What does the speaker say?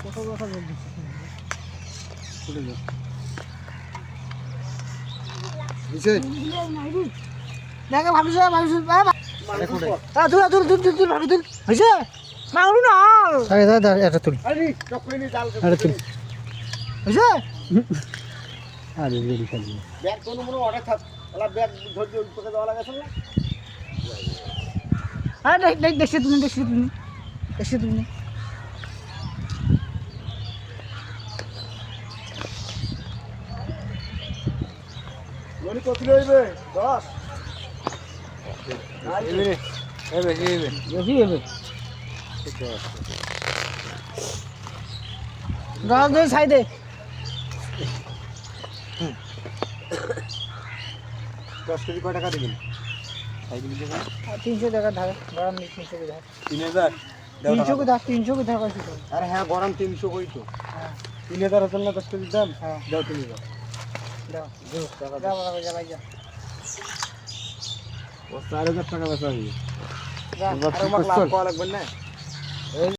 কত কথা বলছিস চলে যা নিচে দেখে ভাবিস তুল তুল তুল তুল তুল ভাবি তুল হয়েছে মাংলু না আরে দাদা এটা তুল আরে চকলেনি জাল আরে তুল হয়েছে আরে রেডি খালি ব্যাগ কোনো মনে অর্ডার থাক ওলা ব্যাগ ধরে তোকে দেওয়া লাগাছে না আরে দেখ দেখছি তুমি মনি কত লইবে 10 এবে দাও দে সাইডে 10 কেজি কয় টাকা দিবেন সাইকেল দিবেন 300 টাকা ধার গরম 300 টাকা 3000 300 টাকা কইছি তো আরে হ্যাঁ গরম 300 কই তো হ্যাঁ 3000 আছে না 10 কেজি দাম হ্যাঁ দাও তুমি দাও টাকা দাও যা ভাই যা ও 4000 টাকা বেচা হবে যা আর আমাকে লাভ করা লাগবে না